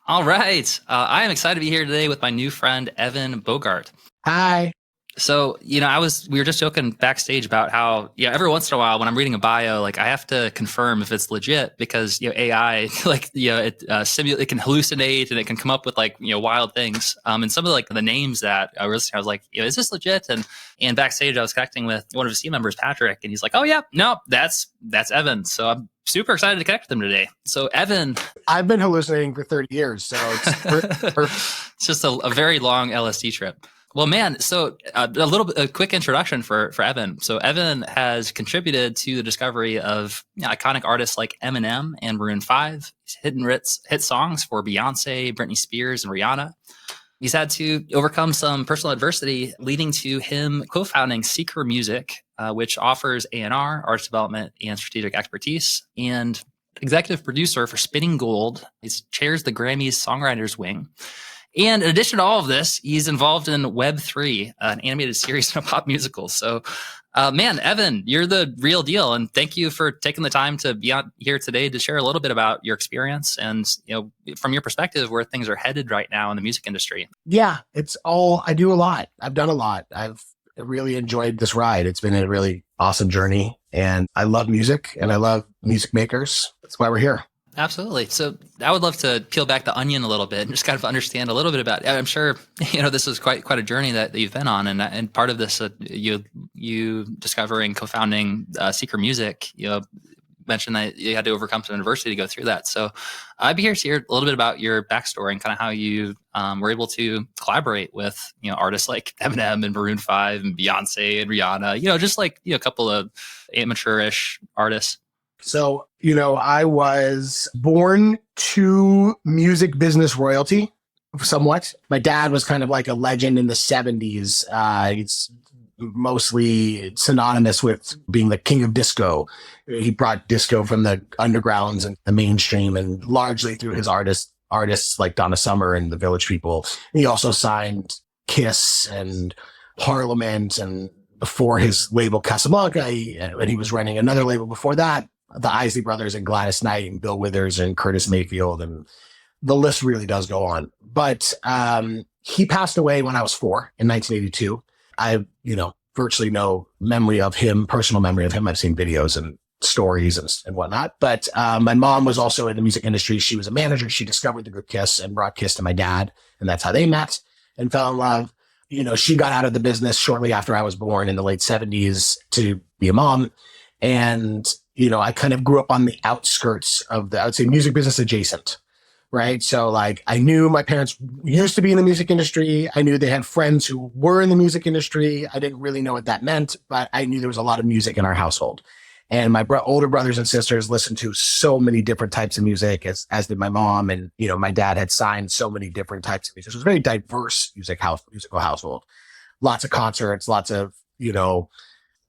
All right. I am excited to be here today with my new friend, Evan Bogart. Hi. So, we were just joking backstage about how, every once in a while when I'm reading a bio, like I have to confirm if it's legit because, AI, it can hallucinate and it can come up with wild things. And some of the names that I was like, is this legit? And backstage I was connecting with one of his team members, Patrick, and he's like, oh yeah, no, that's Evan. So I'm super excited to connect with him today. So Evan, I've been hallucinating for 30 years, so it's perfect. It's just a very long LSD trip. Well, man, so a quick introduction for Evan. So Evan has contributed to the discovery of iconic artists like Eminem and Maroon 5. He's hit songs for Beyonce, Britney Spears, and Rihanna. He's had to overcome some personal adversity, leading to him co-founding Seeker Music, which offers A&R, artist development, and strategic expertise, and executive producer for Spinning Gold. He chairs the Grammys Songwriters Wing. And in addition to all of this, he's involved in Web3, an animated series and a pop musical. So, man, Evan, you're the real deal. And thank you for taking the time to be on here today to share a little bit about your experience and, from your perspective, where things are headed right now in the music industry. Yeah, I do a lot. I've done a lot. I've really enjoyed this ride. It's been a really awesome journey. And I love music and I love music makers. That's why we're here. Absolutely. So I would love to peel back the onion a little bit and just kind of understand a little bit about it. I'm sure, this is quite a journey that you've been on. And part of this, you discovering, co-founding Seeker Music, mentioned that you had to overcome some adversity to go through that. So I'd be curious to hear a little bit about your backstory and kind of how you were able to collaborate with, artists like Eminem and Maroon 5 and Beyonce and Rihanna, just a couple of amateurish artists. So, I was born to music business royalty somewhat. My dad was kind of like a legend in the 70s. It's mostly synonymous with being the king of disco. He brought disco from the undergrounds and the mainstream, and largely through his artists like Donna Summer and the Village People. He also signed Kiss and Parliament, and before his label Casablanca, and he was running another label before that, the Isley Brothers and Gladys Knight and Bill Withers and Curtis Mayfield, and the list really does go on. But he passed away when I was 4 in 1982. I, virtually no memory of him, personal memory of him. I've seen videos and stories and whatnot. But my mom was also in the music industry. She was a manager. She discovered the group Kiss and brought Kiss to my dad. And that's how they met and fell in love. She got out of the business shortly after I was born in the late 70s to be a mom. And, I kind of grew up on the outskirts of I would say music business adjacent, right? So I knew my parents used to be in the music industry. I knew they had friends who were in the music industry. I didn't really know what that meant, but I knew there was a lot of music in our household. And my older brothers and sisters listened to so many different types of music, as did my mom. And, my dad had signed so many different types of music. It was a very diverse musical household. Lots of concerts, lots of,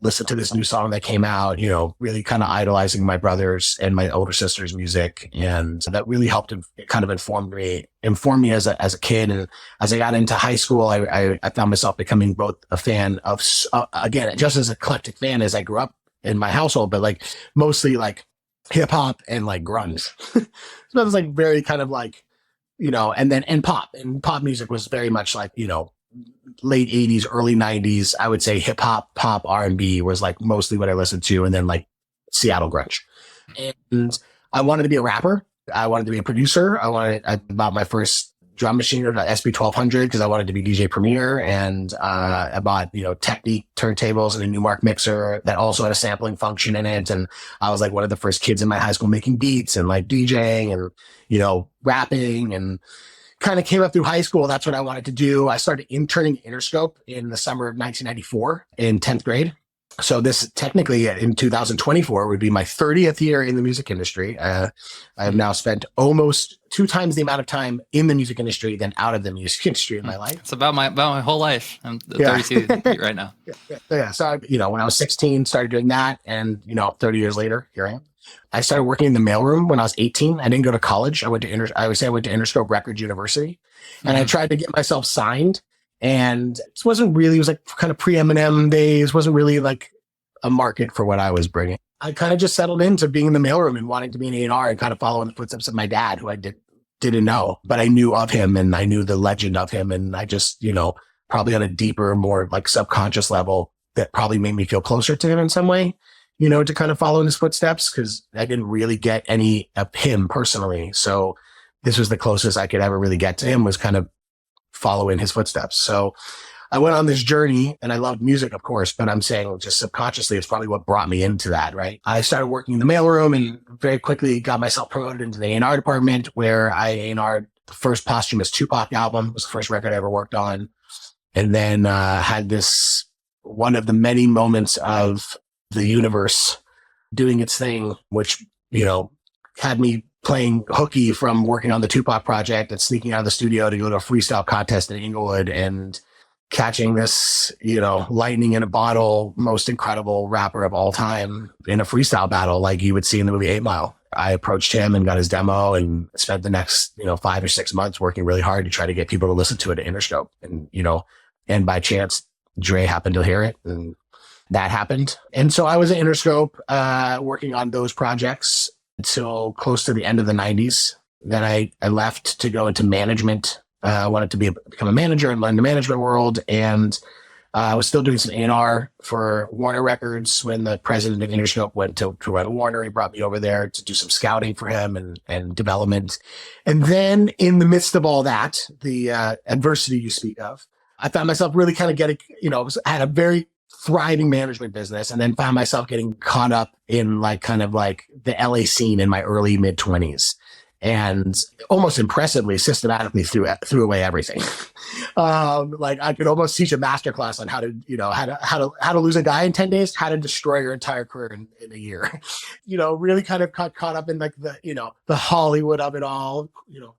listen to this new song that came out, really kind of idolizing my brothers and my older sister's music. And that really helped kind of inform me as a kid. And as I got into high school, I found myself becoming both a fan of, again, just as eclectic fan as I grew up in my household, but mostly hip hop and grunge. So it was very kind of and pop music was very much late 80s, early 90s. I would say hip hop, pop, R&B was mostly what I listened to, and then Seattle grunge. And I wanted to be a rapper. I wanted to be a producer. I bought my first drum machine, an SP1200, because I wanted to be DJ Premier. And I bought, Technique turntables and a Newmark mixer that also had a sampling function in it. And I was one of the first kids in my high school making beats and DJing and, rapping, and kind of came up through high school. That's what I wanted to do. I started interning at Interscope in the summer of 1994 in 10th grade. So this technically in 2024 would be my 30th year in the music industry. I have now spent almost 2 times the amount of time in the music industry than out of the music industry in my life. It's about my whole life. I'm 32 right now. Yeah. So, when I was 16, started doing that. And, 30 years later, here I am. I started working in the mailroom when I was 18. I didn't go to college. I went to Interscope Records University, and I tried to get myself signed. And it wasn't really, it was kind of pre-Eminem days, wasn't really a market for what I was bringing. I kind of just settled into being in the mailroom and wanting to be an A&R and kind of following the footsteps of my dad, who I did didn't know, but I knew of him and I knew the legend of him. And I just, probably on a deeper, more like subconscious level that probably made me feel closer to him in some way, to kind of follow in his footsteps, because I didn't really get any of him personally. So this was the closest I could ever really get to him, was kind of follow in his footsteps. So I went on this journey, and I loved music, of course, but I'm saying just subconsciously, it's probably what brought me into that, right? I started working in the mailroom and very quickly got myself promoted into the A&R department, where I A&R'd the first posthumous Tupac album. It was the first record I ever worked on. And then had this, one of the many moments of the universe doing its thing, which, had me playing hooky from working on the Tupac project and sneaking out of the studio to go to a freestyle contest in Inglewood and catching this, lightning in a bottle, most incredible rapper of all time in a freestyle battle like you would see in the movie 8 Mile. I approached him and got his demo and spent the next, 5 or 6 months working really hard to try to get people to listen to it at Interscope. And, and by chance, Dre happened to hear it, and that happened. And so I was at Interscope, working on those projects until close to the end of the 90s. Then I left to go into management. I wanted to become a manager and learn the management world. And I was still doing some A&R for Warner Records when the president of Interscope went to run Warner. He brought me over there to do some scouting for him and development. And then in the midst of all that, the adversity you speak of, I found myself really kind of getting, I had a very thriving management business, and then found myself getting caught up in kind of the LA scene in my early mid 20s. And almost impressively, systematically threw away everything. I could almost teach a masterclass on how to lose a guy in 10 days, how to destroy your entire career in a year. Really kind of got caught up in the Hollywood of it all.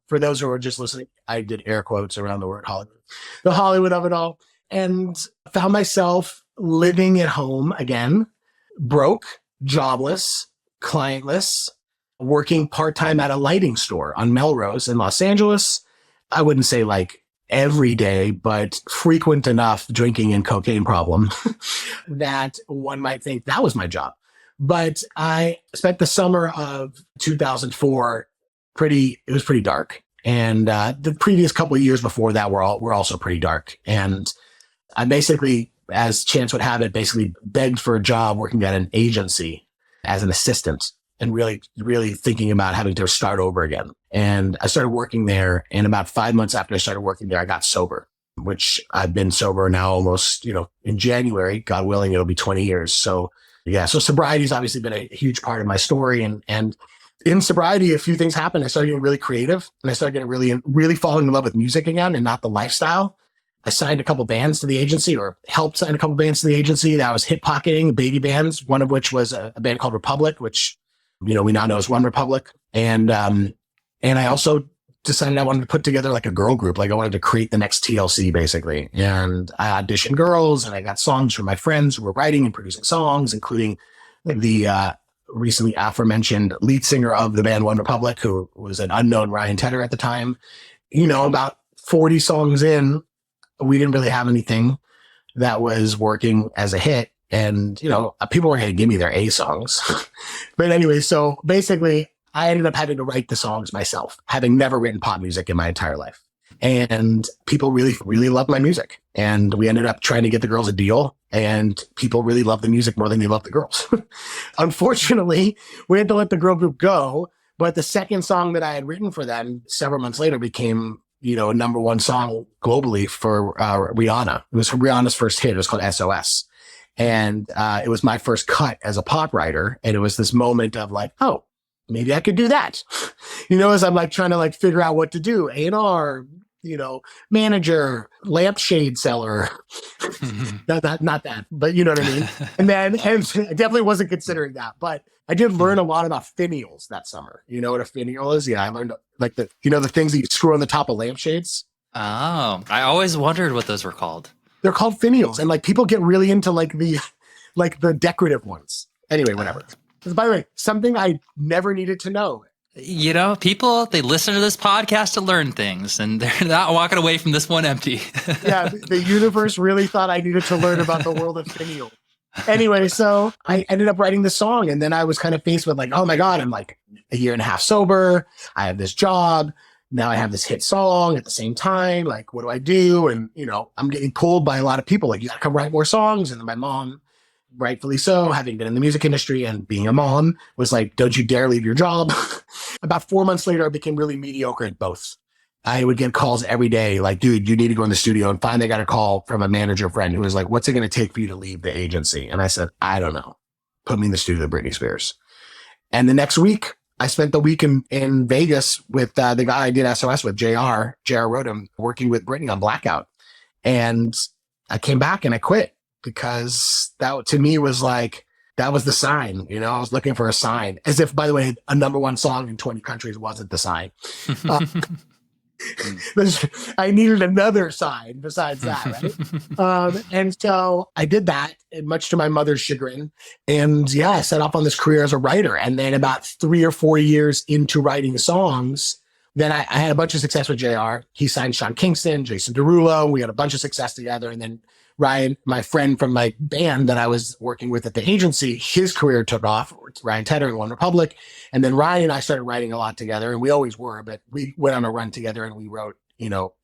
For those who are just listening, I did air quotes around the word Hollywood, the Hollywood of it all, and found myself living at home again, broke, jobless, clientless, working part-time at a lighting store on Melrose in Los Angeles. I wouldn't say every day, but frequent enough drinking and cocaine problem that one might think that was my job. But I spent the summer of 2004 it was pretty dark. And the previous couple of years before that were also pretty dark. And I basically, as chance would have it, basically begged for a job working at an agency as an assistant, and really, really thinking about having to start over again. And I started working there. And about 5 months after I started working there, I got sober, which I've been sober now almost, in January, God willing, it'll be 20 years. So yeah, so sobriety has obviously been a huge part of my story. And in sobriety, a few things happened. I started getting really creative, and I started getting really falling in love with music again and not the lifestyle. I signed a couple bands to the agency, or helped sign a couple bands to the agency that I was hip pocketing, baby bands, one of which was a band called Republic, which we now know as One Republic. And I also decided I wanted to put together a girl group. I wanted to create the next TLC, basically. And I auditioned girls, and I got songs from my friends who were writing and producing songs, including the recently aforementioned lead singer of the band One Republic, who was an unknown Ryan Tedder at the time. About 40 songs in, we didn't really have anything that was working as a hit. And, people were going to give me their A songs. But anyway, so basically I ended up having to write the songs myself, having never written pop music in my entire life. And people really, really loved my music. And we ended up trying to get the girls a deal, and people really loved the music more than they loved the girls. Unfortunately, we had to let the girl group go. But the second song that I had written for them several months later became, a number one song globally for Rihanna. It was Rihanna's first hit. It was called SOS. And it was my first cut as a pop writer. And it was this moment of oh, maybe I could do that. As I'm trying to figure out what to do. A&R, manager, lampshade seller. not that, but you know what I mean? And I definitely wasn't considering that. But I did learn a lot about finials that summer. You know what a finial is? Yeah, I learned the things that you screw on the top of lampshades. Oh, I always wondered what those were called. They're called finials, and people get really into the decorative ones. Anyway, whatever. By the way, something I never needed to know. People, they listen to this podcast to learn things, and they're not walking away from this one empty. Yeah, the universe really thought I needed to learn about the world of finial. Anyway, so I ended up writing the song, and then I was kind of faced with oh my God, I'm a year and a half sober. I have this job. now I have this hit song at the same time. Like, what do I do? And, I'm getting pulled by a lot of people. Like, you got to come write more songs. And then my mom, rightfully so, having been in the music industry and being a mom, was like, don't you dare leave your job. About 4 months later, I became really mediocre at both. I would get calls every day like, dude, you need to go in the studio. And finally I got a call from a manager friend who was like, what's it going to take for you to leave the agency? And I said, I don't know. Put me in the studio with Britney Spears. And the next week, I spent the week in Vegas with the guy I did SOS with, JR Rodham, working with Britney on Blackout. And I came back and I quit because that to me was like, that was the sign. I was looking for a sign, as if, by the way, a number one song in 20 countries wasn't the sign. I needed another sign besides that, right? And so I did that, much to my mother's chagrin. And yeah, I set off on this career as a writer. And then about 3 or 4 years into writing songs, then I had a bunch of success with JR. He signed Sean Kingston, Jason Derulo. We had a bunch of success together. And then Ryan, my friend from my band that I was working with at the agency, his career took off. Ryan Tedder and One Republic. And then Ryan and I started writing a lot together, and we always were, but we went on a run together and we wrote,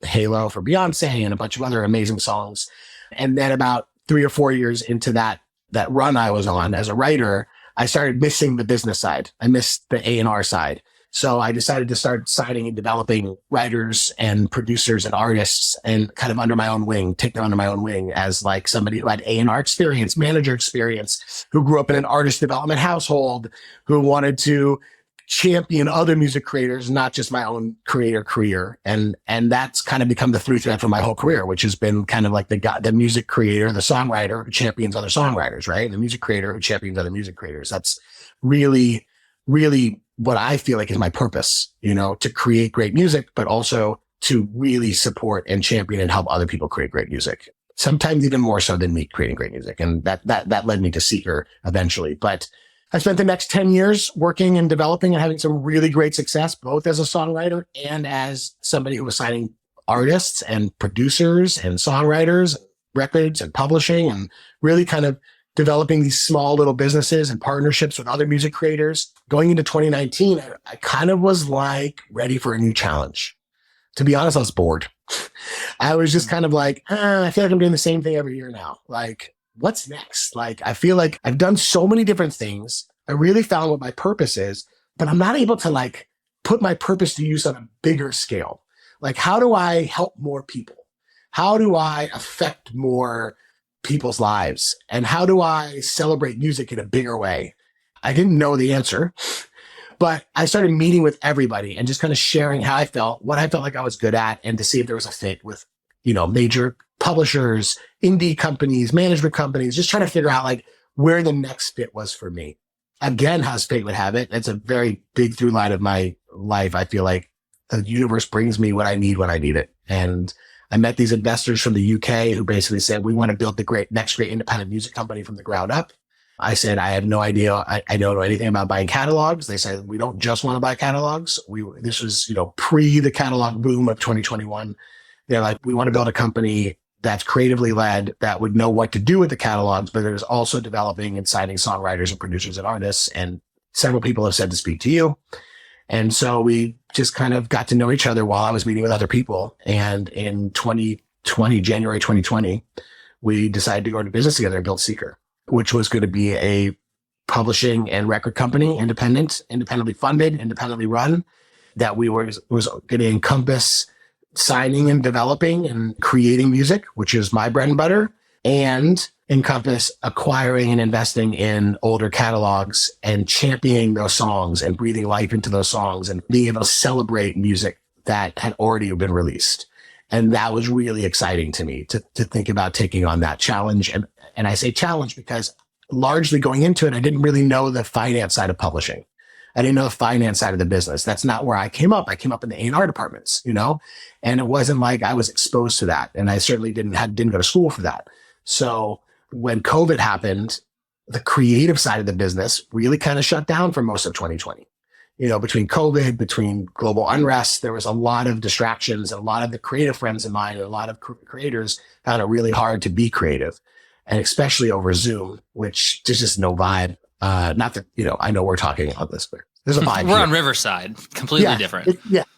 Halo for Beyonce and a bunch of other amazing songs. And then about 3 or 4 years into that run I was on as a writer, I started missing the business side. I missed the A&R side. So I decided to start signing and developing writers and producers and artists, and kind of under my own wing, take them under my own wing as like somebody who had A&R experience, manager experience, who grew up in an artist development household, who wanted to champion other music creators, not just my own creator career. And that's kind of become the through thread for my whole career, which has been kind of like the music creator, the songwriter who champions other songwriters, right? The music creator who champions other music creators. That's really, really what I feel like is my purpose, to create great music, but also to really support and champion and help other people create great music. Sometimes even more so than me creating great music. And that led me to Seeker eventually. But I spent the next 10 years working and developing and having some really great success, both as a songwriter and as somebody who was signing artists and producers and songwriters, records and publishing, and really kind of developing these small little businesses and partnerships with other music creators. Going into 2019, I kind of was like ready for a new challenge. To be honest, I was bored. I was just kind of like, I feel like I'm doing the same thing every year now. Like, what's next? Like, I feel like I've done so many different things. I really found what my purpose is, but I'm not able to like put my purpose to use on a bigger scale. Like, how do I help more people? How do I affect more people's lives? And how do I celebrate music in a bigger way? I didn't know the answer, but I started meeting with everybody and just kind of sharing how I felt, what I felt like I was good at, and to see if there was a fit with, major publishers, indie companies, management companies, just trying to figure out like where the next fit was for me. Again, as fate would have it, it's a very big through line of my life. I feel like the universe brings me what I need when I need it. And I met these investors from the UK who basically said, we want to build the next great independent music company from the ground up. I said, I have no idea. I don't know anything about buying catalogs. They said, we don't just want to buy catalogs. This was, pre the catalog boom of 2021. They're like, we want to build a company that's creatively led, that would know what to do with the catalogs, but it is also developing and signing songwriters and producers and artists. And several people have said to speak to you. And so we just kind of got to know each other while I was meeting with other people. And in January 2020, we decided to go into business together and build Seeker, which was going to be a publishing and record company, independently funded, independently run, that was going to encompass signing and developing and creating music, which is my bread and butter, and encompass acquiring and investing in older catalogs and championing those songs and breathing life into those songs and being able to celebrate music that had already been released. And that was really exciting to me to think about taking on that challenge. And I say challenge because largely going into it, I didn't really know the finance side of publishing. I didn't know the finance side of the business. That's not where I came up. I came up in the A&R departments, and it wasn't like I was exposed to that. And I certainly didn't go to school for that. So when COVID happened, the creative side of the business really kind of shut down for most of 2020. Between COVID, between global unrest, there was a lot of distractions, and a lot of the creative friends of mine and a lot of creators found it really hard to be creative, and especially over Zoom, which there's just no vibe. Not that, I know we're talking about this, but There's a vibe. We're here. on Riverside, completely different.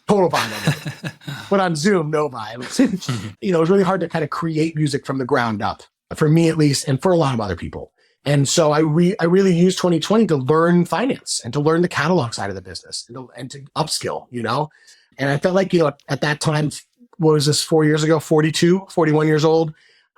Total vibe. But on Zoom, no vibe. It was really hard to kind of create music from the ground up, for me at least, and for a lot of other people. And so I really used 2020 to learn finance and to learn the catalog side of the business and to upskill, And I felt like, at that time, what was this, 4 years ago, 41 years old?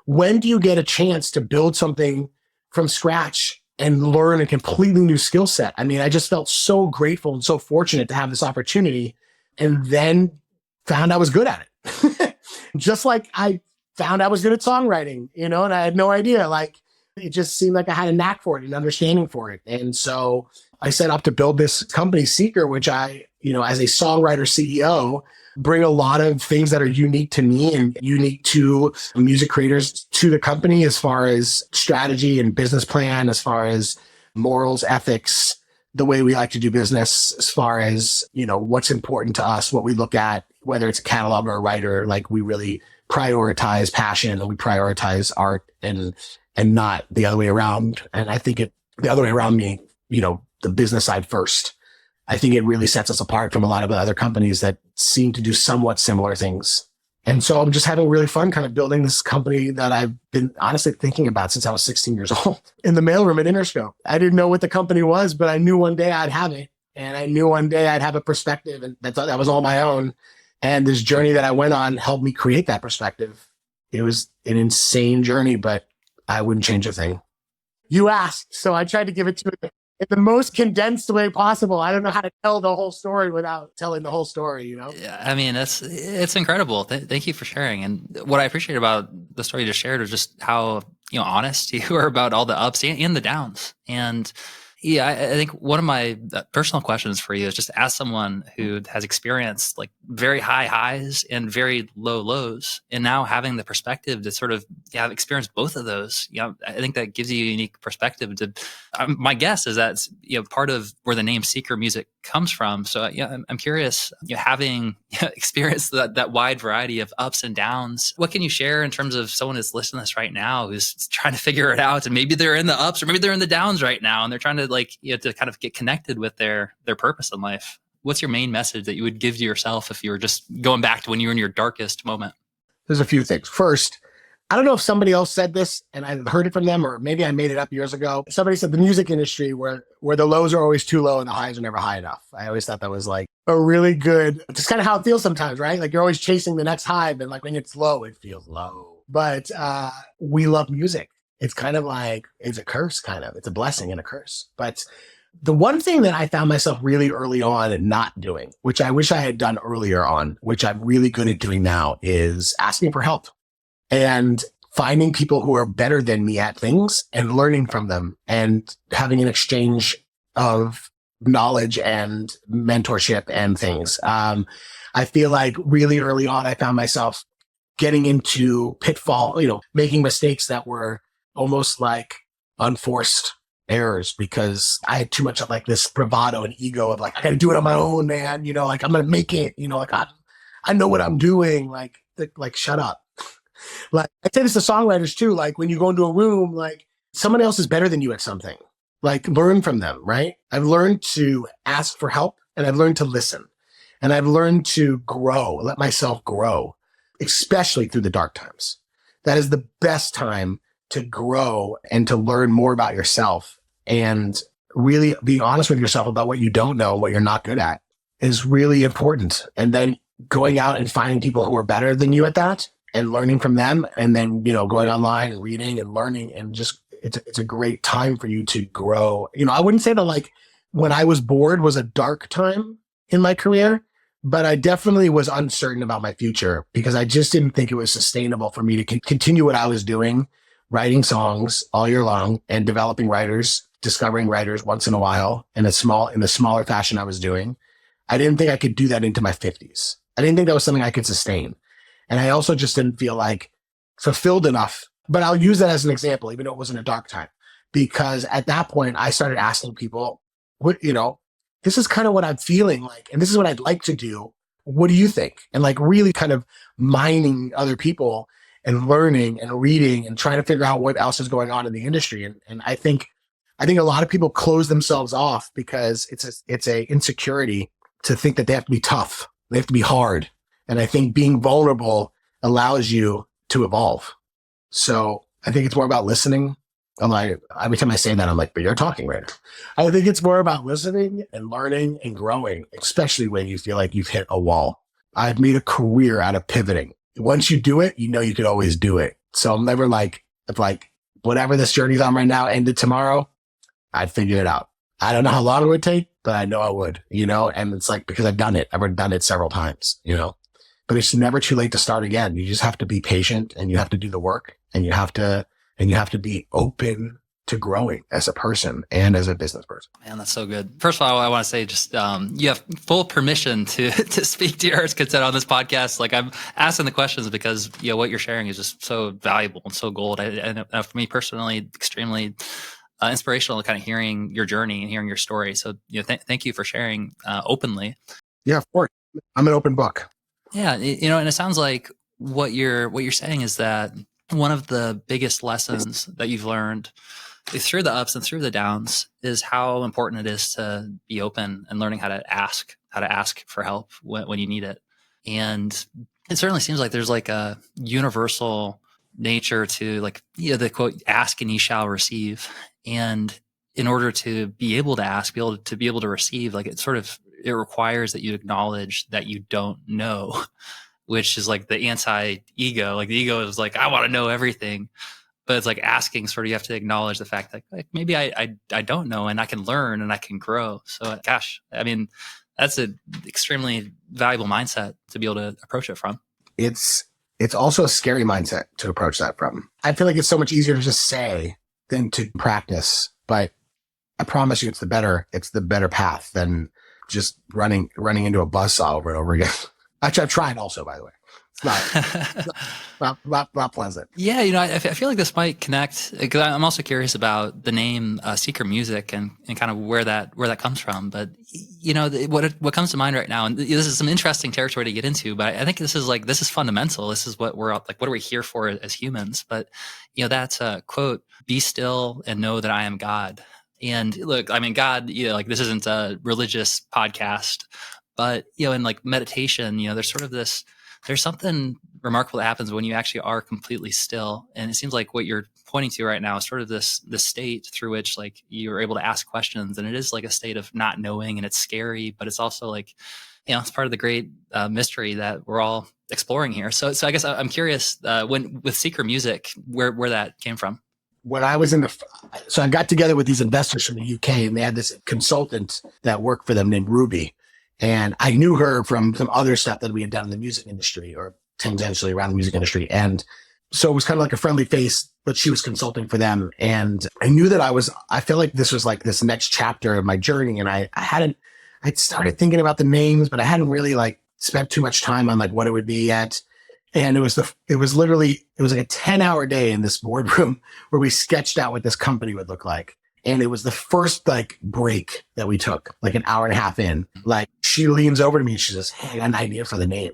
When do you get a chance to build something from scratch and learn a completely new skill set? I mean, I just felt so grateful and so fortunate to have this opportunity, and then found I was good at it. Just like I found I was good at songwriting, and I had no idea. Like, it just seemed like I had a knack for it and understanding for it. And so I set up to build this company, Seeker, which I, as a songwriter CEO, bring a lot of things that are unique to me and unique to music creators to the company, as far as strategy and business plan, as far as morals, ethics, the way we like to do business, as far as, what's important to us, what we look at, whether it's a catalog or a writer. Like, we really prioritize passion and we prioritize art and not the other way around. And I think the other way around, the business side first. I think it really sets us apart from a lot of the other companies that seem to do somewhat similar things. And so I'm just having really fun kind of building this company that I've been honestly thinking about since I was 16 years old in the mailroom at Interscope. I didn't know what the company was, but I knew one day I'd have it. And I knew one day I'd have a perspective, and that was all my own. And this journey that I went on helped me create that perspective. It was an insane journey, but I wouldn't change a thing. You asked, so I tried to give it to you in the most condensed way possible. I don't know how to tell the whole story without telling the whole story, Yeah, I mean, it's incredible. Thank you for sharing. And what I appreciate about the story you just shared was just how, honest you were about all the ups and the downs. And yeah, I think one of my personal questions for you is just as someone who has experienced like very high highs and very low lows, and now having the perspective to sort of have experienced both of those, I think that gives you a unique perspective. My guess is that's part of where the name Seeker Music comes from. So I'm curious, having experienced that wide variety of ups and downs, what can you share in terms of someone who's listening to this right now who's trying to figure it out, and maybe they're in the ups or maybe they're in the downs right now, and they're trying to to kind of get connected with their purpose in life? What's your main message that you would give to yourself if you were just going back to when you were in your darkest moment? There's a few things. First, I don't know if somebody else said this and I heard it from them, or maybe I made it up years ago. Somebody said the music industry where the lows are always too low and the highs are never high enough. I always thought that was like a really good, just kind of how it feels sometimes, right? Like, you're always chasing the next high, but like when it's low, it feels low. But we love music. It's kind of like, it's a curse, kind of. It's a blessing and a curse. But the one thing that I found myself really early on not doing, which I wish I had done earlier on, which I'm really good at doing now, is asking for help and finding people who are better than me at things and learning from them and having an exchange of knowledge and mentorship and things. I feel like really early on, I found myself getting into pitfall, making mistakes that were almost like unforced errors, because I had too much of like this bravado and ego of like, I gotta do it on my own, man. Like, I'm gonna make it, like I know what I'm doing. Like shut up. Like, I say this to songwriters too. Like, when you go into a room, like, someone else is better than you at something, like, learn from them, right? I've learned to ask for help, and I've learned to listen, and I've learned to grow, let myself grow, especially through the dark times. That is the best time to grow and to learn more about yourself, and really be honest with yourself about what you don't know, what you're not good at, is really important. And then going out and finding people who are better than you at that and learning from them. And then, going online and reading and learning, and just, it's a great time for you to grow. I wouldn't say that like when I was bored was a dark time in my career, but I definitely was uncertain about my future, because I just didn't think it was sustainable for me to continue what I was doing, writing songs all year long and developing writers, discovering writers once in a while in the smaller fashion I was doing. I didn't think I could do that into my 50s. I didn't think that was something I could sustain. And I also just didn't feel like fulfilled enough. But I'll use that as an example, even though it wasn't a dark time, because at that point I started asking people, this is kind of what I'm feeling like, and this is what I'd like to do. What do you think? And like really kind of mining other people and learning and reading and trying to figure out what else is going on in the industry. And I think I think a lot of people close themselves off because it's a insecurity to think that they have to be tough. They have to be hard. And I think being vulnerable allows you to evolve. So I think it's more about listening. I'm like, every time I say that, I'm like, but you're talking right now. I think it's more about listening and learning and growing, especially when you feel like you've hit a wall. I've made a career out of pivoting. Once you do it, you know you could always do it. So I'm never like, if like whatever this journey's on right now ended tomorrow, I'd figure it out. I don't know how long it would take, but I know I would, and it's like, because I've done it. I've done it several times, but it's never too late to start again. You just have to be patient and you have to do the work and you have to be open to growing as a person and as a business person. Man, that's so good. First of all, I want to say just you have full permission to speak to your heart's content on this podcast. Like I'm asking the questions because what you're sharing is just so valuable and so gold. And for me personally, extremely inspirational to kind of hearing your journey and hearing your story. So thank you for sharing openly. Yeah, of course. I'm an open book. Yeah, and it sounds like what you're saying is that one of the biggest lessons that you've learned through the ups and through the downs is how important it is to be open and learning how to ask for help when you need it. And it certainly seems like there's like a universal nature to like, the quote, ask and ye shall receive. And in order to be able to ask, to be able to receive, like it requires that you acknowledge that you don't know, which is like the anti-ego. Like the ego is like, I want to know everything. But it's like asking, sort of, you have to acknowledge the fact that like maybe I don't know, and I can learn and I can grow. So gosh, I mean, that's an extremely valuable mindset to be able to approach it from. It's also a scary mindset to approach that from. I feel like it's so much easier to just say than to practice, but I promise you it's the better path than just running into a buzzsaw over and over again. Actually, I've tried also, by the way. It's not pleasant. Yeah, I feel like this might connect because I'm also curious about the name Seeker Music and kind of where that comes from. But what comes to mind right now, and this is some interesting territory to get into. But I think this is fundamental. This is what we're like. What are we here for as humans? But that's a quote: "Be still and know that I am God." And look, I mean, God. Like this isn't a religious podcast, but in like meditation, there's sort of this. There's something remarkable that happens when you actually are completely still. And it seems like what you're pointing to right now is sort of this state through which like you're able to ask questions. And it is like a state of not knowing, and it's scary, but it's also like, it's part of the great mystery that we're all exploring here. So I guess I'm curious with Seeker Music, where that came from. When I was so I got together with these investors from the UK, and they had this consultant that worked for them named Ruby. And I knew her from some other stuff that we had done in the music industry or tangentially around the music industry. And so it was kind of like a friendly face, but she was consulting for them. And I knew that I felt like this was like this next chapter of my journey. And I'd started thinking about the names, but I hadn't really like spent too much time on like what it would be yet. And it was like a 10-hour day in this boardroom where we sketched out what this company would look like. And it was the first like break that we took, like an hour and a half in. Like she leans over to me and she says, "Hey, I got an idea for the name."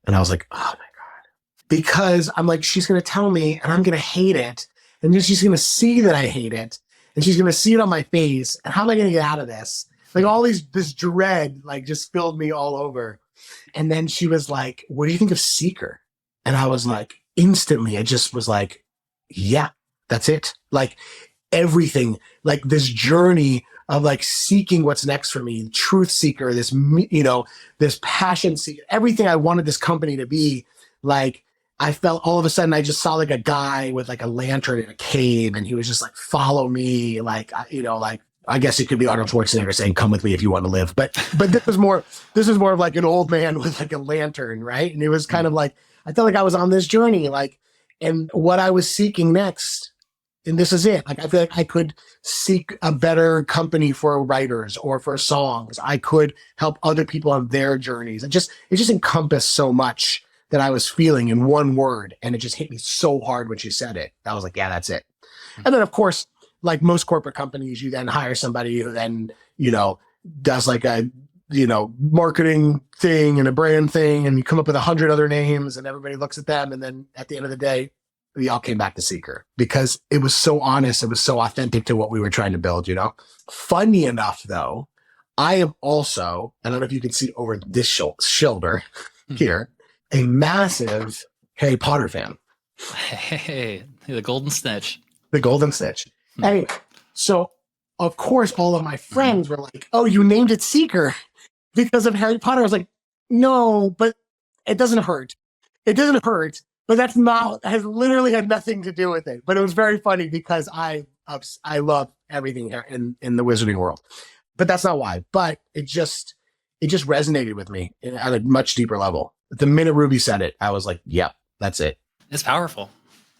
And I was like, oh my God. Because I'm like, she's going to tell me and I'm going to hate it. And then she's going to see that I hate it. And she's going to see it on my face. And how am I going to get out of this? Like this dread, like just filled me all over. And then she was like, "What do you think of Seeker?" And I was like, instantly, I just was like, yeah, that's it. Like, everything, like this journey of like seeking what's next for me, truth seeker, this passion seeker, everything I wanted this company to be. Like I felt all of a sudden, I just saw like a guy with like a lantern in a cave, and he was just like, "Follow me." Like, I guess it could be Arnold Schwarzenegger saying, "Come with me if you want to live." But this was more of like an old man with like a lantern. Right. And it was kind of like, I felt like I was on this journey, like, and what I was seeking next. And this is it. Like, I feel like I could seek a better company for writers or for songs. I could help other people on their journeys. It just encompassed so much that I was feeling in one word. And it just hit me so hard when she said it. I was like, yeah, that's it. And then of course, like most corporate companies, you then hire somebody who then, does like a, marketing thing and a brand thing. And you come up with 100 other names and everybody looks at them. And then at the end of the day, we all came back to Seeker because it was so honest. It was so authentic to what we were trying to build, you know? Funny enough, though, I am also, I don't know if you can see over this shoulder here, a massive Harry Potter fan. Hey, the golden snitch. The golden snitch. Anyway, so of course, all of my friends were like, oh, you named it Seeker because of Harry Potter. I was like, no, but it doesn't hurt. It doesn't hurt, but has literally had nothing to do with it. But it was very funny because I love everything here in the wizarding world, but that's not why. But it just resonated with me at a much deeper level. The minute Ruby said it, I was like, yep, that's it. It's powerful.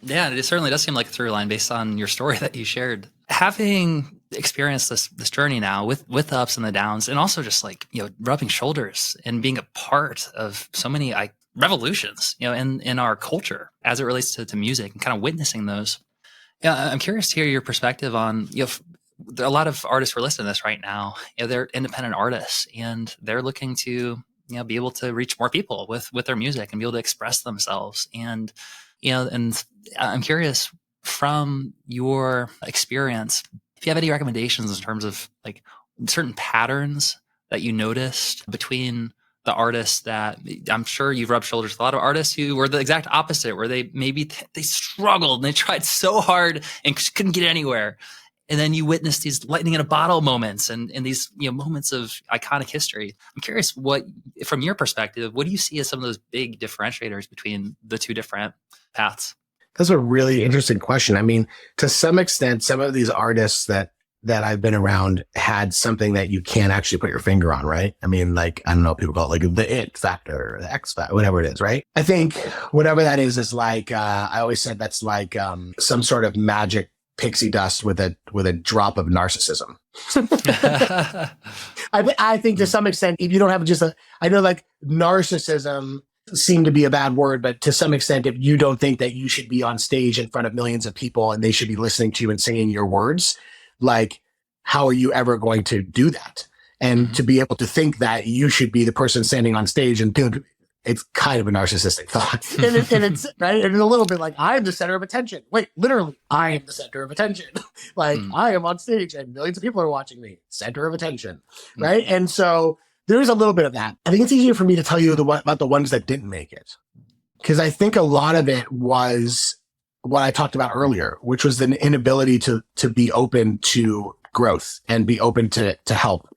Yeah, it certainly does seem like a through line based on your story that you shared. Having experienced this journey now with the ups and the downs, and also just like, you know, rubbing shoulders and being a part of so many revolutions, you know, in our culture as it relates to music and kind of witnessing those. Yeah, I'm curious to hear your perspective on, you know, there are a lot of artists who are listening to this right now. You know, they're independent artists and they're looking to, you know, be able to reach more people with their music and be able to express themselves. And, you know, and I'm curious from your experience, if you have any recommendations in terms of like certain patterns that you noticed between the artists that I'm sure you've rubbed shoulders with a lot of artists who were the exact opposite, where they maybe they struggled and they tried so hard and couldn't get anywhere. And then you witness these lightning in a bottle moments and these, you know, moments of iconic history. I'm curious what, from your perspective, what do you see as some of those big differentiators between the two different paths? That's a really interesting question. I mean, to some extent, some of these artists that I've been around had something that you can't actually put your finger on, right? I mean, like, I don't know, people call it like the it factor or the X factor, whatever it is, right? I think whatever that is like, I always said that's like some sort of magic pixie dust with a drop of narcissism. I think to some extent, if you don't have just I know like narcissism seemed to be a bad word, but to some extent, if you don't think that you should be on stage in front of millions of people and they should be listening to you and singing your words, like, how are you ever going to do that? And to be able to think that you should be the person standing on stage and dude, it's kind of a narcissistic thought. and it's right. And it's a little bit like, I'm the center of attention. Wait, literally, I am the center of attention. Like I am on stage and millions of people are watching me. Center of attention. Right. And so there is a little bit of that. I think it's easier for me to tell you about the ones that didn't make it. Because I think a lot of it was what I talked about earlier, which was the inability to be open to growth and be open to help.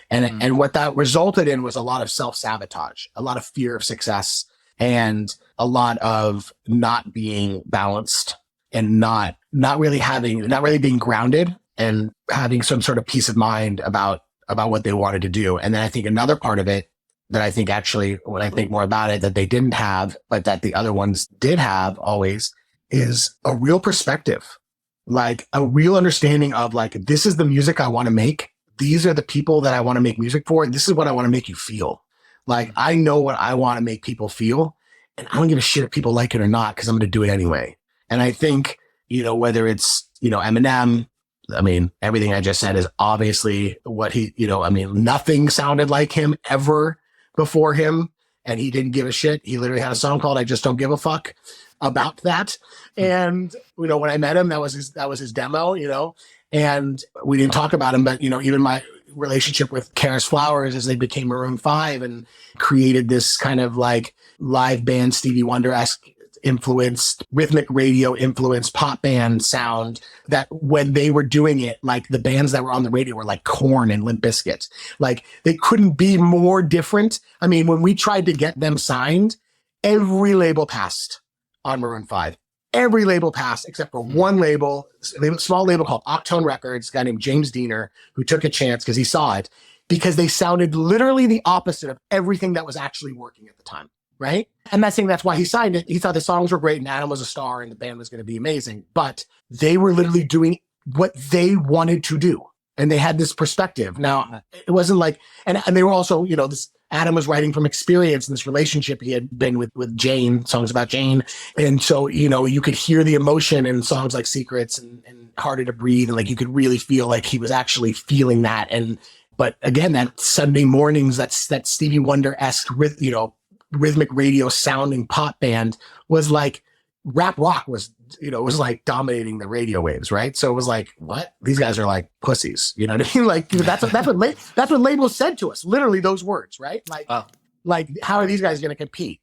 And what that resulted in was a lot of self-sabotage, a lot of fear of success, and a lot of not being balanced and not really being grounded and having some sort of peace of mind about what they wanted to do. And then I think another part of it that I think actually, when I think more about it, that they didn't have, but that the other ones did have always, is a real perspective, like a real understanding of like, this is the music I want to make. These are the people that I want to make music for. This is what I want to make you feel. Like, I know what I want to make people feel, and I don't give a shit if people like it or not, because I'm going to do it anyway. And I think, you know, whether it's, you know, Eminem, I mean, everything I just said is obviously what he, you know, I mean, nothing sounded like him ever before him, and he didn't give a shit. He literally had a song called I Just Don't Give a Fuck about that. And, you know, when I met him, that was his demo, you know, and we didn't talk about him, but, you know, even my relationship with Karis Flowers as they became Maroon 5 and created this kind of like live band Stevie Wonder-esque influenced, rhythmic radio influenced pop band sound, that when they were doing it, like the bands that were on the radio were like Korn and Limp Bizkit. Like, they couldn't be more different. I mean, when we tried to get them signed, every label passed on Maroon 5. Every label passed except for one label, a small label called Octone Records, a guy named James Diener, who took a chance because he saw it, because they sounded literally the opposite of everything that was actually working at the time. Right. I'm not saying that's why he signed it. He thought the songs were great and Adam was a star and the band was going to be amazing, but they were literally doing what they wanted to do. And they had this perspective. Now, it wasn't like, and they were also, you know, this Adam was writing from experience in this relationship he had been with Jane, songs about Jane. And so, you know, you could hear the emotion in songs like Secrets and Harder to Breathe. And like, you could really feel like he was actually feeling that. And, but again, that Sunday mornings, that Stevie Wonder-esque, you know, rhythmic radio sounding pop band was like rap rock was, was like dominating the radio waves, right? So it was like, what? These guys are like pussies. You know what I mean? Like, that's what labels said to us. Literally those words, right? Like, Wow. like how are these guys going to compete?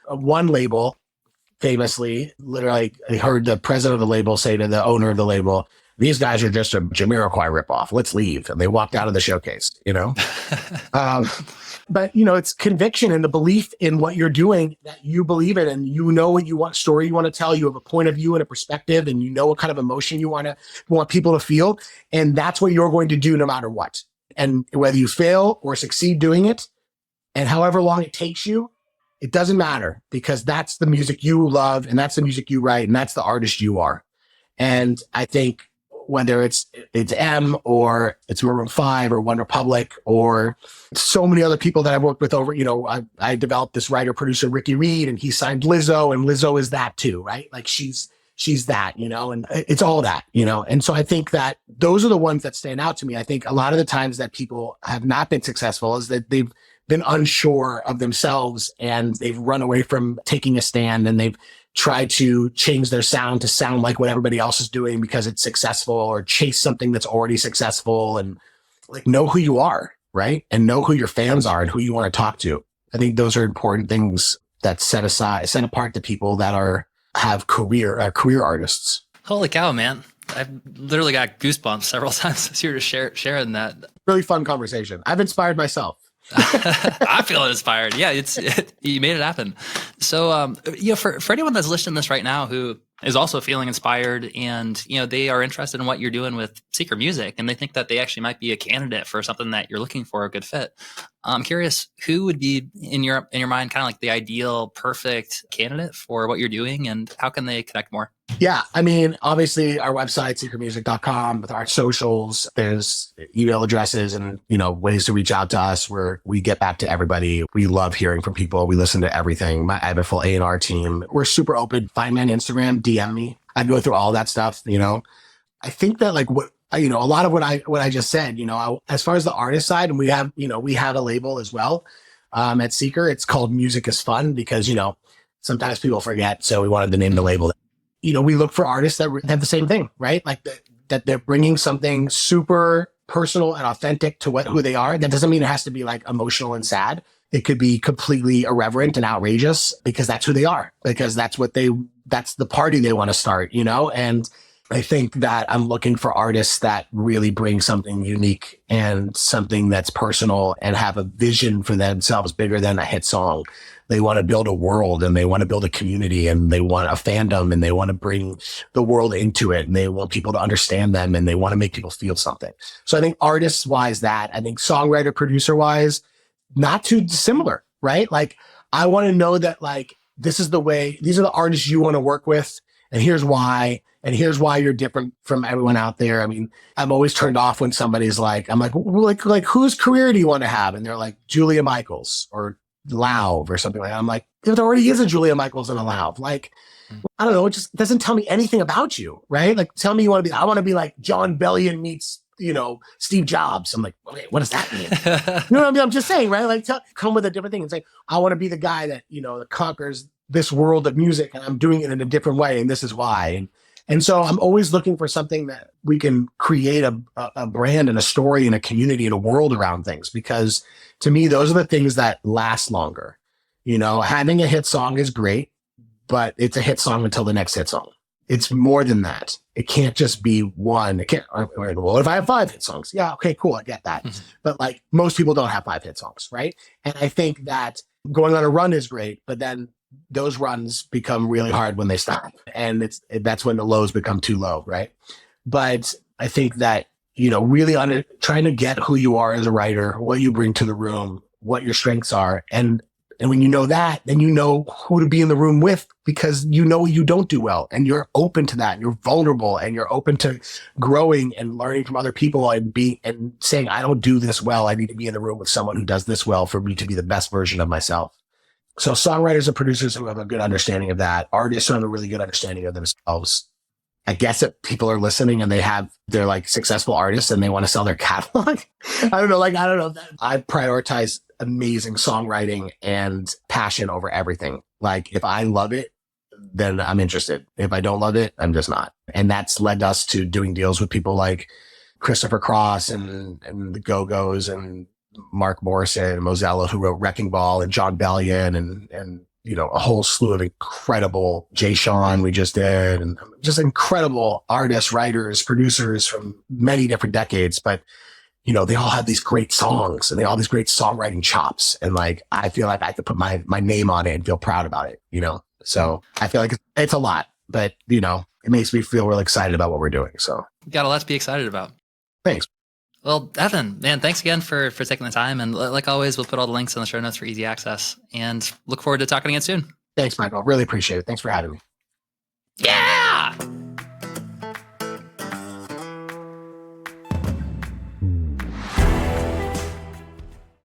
One label famously, literally, I heard the president of the label say to the owner of the label, "These guys are just a Jamiroquai ripoff. Let's leave." And they walked out of the showcase, But, it's conviction and the belief in what you're doing that you believe in, and what you want, story you want to tell. You have a point of view and a perspective, and what kind of emotion you want people to feel. And that's what you're going to do no matter what. And whether you fail or succeed doing it, and however long it takes you, it doesn't matter, because that's the music you love, and that's the music you write, and that's the artist you are. And I think whether it's M, or it's Maroon 5 or One Republic, or so many other people that I've worked with over, I developed this writer producer, Ricky Reed, and he signed Lizzo, and Lizzo is that too, right? Like she's that, and it's all that, And so I think that those are the ones that stand out to me. I think a lot of the times that people have not been successful is that they've been unsure of themselves, and they've run away from taking a stand, and they've tried to change their sound to sound like what everybody else is doing because it's successful, or chase something that's already successful, and like know who you are, right? And know who your fans are and who you want to talk to. I think those are important things that set apart the people that have career artists. Holy cow, man. I've literally got goosebumps several times this year to sharing that. Really fun conversation. I've inspired myself. I feel inspired. Yeah, you made it happen. So, for anyone that's listening to this right now who is also feeling inspired, and they are interested in what you're doing with Seeker Music, and they think that they actually might be a candidate for something that you're looking for, a good fit. I'm curious, who would be in your mind kind of like the ideal, perfect candidate for what you're doing, and how can they connect more? Yeah, I mean, obviously our website, seekermusic.com, with our socials, there's email addresses and, ways to reach out to us where we get back to everybody. We love hearing from people. We listen to everything. I have a full A&R team. We're super open. Find me on Instagram, DM me. I go through all that stuff, I think that like a lot of what I just said, as far as the artist side, and we have a label as well, at Seeker. It's called Music is Fun because, sometimes people forget. So we wanted to name the label. We look for artists that have the same thing, right? Like that they're bringing something super personal and authentic to who they are. That doesn't mean it has to be like emotional and sad. It could be completely irreverent and outrageous because that's who they are, because that's the party they want to start, And I think that I'm looking for artists that really bring something unique and something that's personal and have a vision for themselves bigger than a hit song. They want to build a world, and they want to build a community, and they want a fandom, and they want to bring the world into it, and they want people to understand them, and they want to make people feel something. So I think artists wise I think songwriter, producer wise, not too dissimilar, right? Like I want to know that like, these are the artists you want to work with, and here's why you're different from everyone out there. I mean, I'm always turned off when somebody's like, I'm like, well, like whose career do you want to have? And they're like Julia Michaels or Lauv or something like that. I'm like, there already is a Julia Michaels and a Lauv. Like, I don't know. It just doesn't tell me anything about you, right? Like, tell me I want to be like John Bellion meets, Steve Jobs. I'm like, okay, what does that mean? You know what I mean? I'm just saying, right? Like, come with a different thing and say, I want to be the guy that, that conquers this world of music, and I'm doing it in a different way, and this is why. And so I'm always looking for something that we can create a brand and a story and a community and a world around things, because to me, those are the things that last longer. Having a hit song is great, but it's a hit song until the next hit song. It's more than that. It can't just be one. It can't, well, if I have 5 hit songs, yeah, okay, cool. I get that. Mm-hmm. But like most people don't have 5 hit songs, right? And I think that going on a run is great, but then those runs become really hard when they stop, and that's when the lows become too low, right? But I think that really trying to get who you are as a writer, what you bring to the room, what your strengths are, and when you know that, then you know who to be in the room with, because you know you don't do well, and you're open to that, and you're vulnerable, and you're open to growing and learning from other people and saying, I don't do this well. I need to be in the room with someone who does this well for me to be the best version of myself. So songwriters and producers who have a good understanding of that, artists who have a really good understanding of themselves. I guess if people are listening and they're like successful artists and they want to sell their catalog. I don't know. I prioritize amazing songwriting and passion over everything. Like if I love it, then I'm interested. If I don't love it, I'm just not. And that's led us to doing deals with people like Christopher Cross and the Go-Go's and Mark Morrison and Mozella, who wrote Wrecking Ball, and John Bellion and a whole slew of incredible Jay Sean we just did, and just incredible artists, writers, producers from many different decades. But, they all have these great songs and they all have these great songwriting chops. And like, I feel like I could put my name on it and feel proud about it, So I feel like it's a lot, but it makes me feel really excited about what we're doing. So got a lot to be excited about. Thanks. Well, Evan, man, thanks again for taking the time. And like always, we'll put all the links in the show notes for easy access, and look forward to talking again soon. Thanks, Michael. Really appreciate it. Thanks for having me.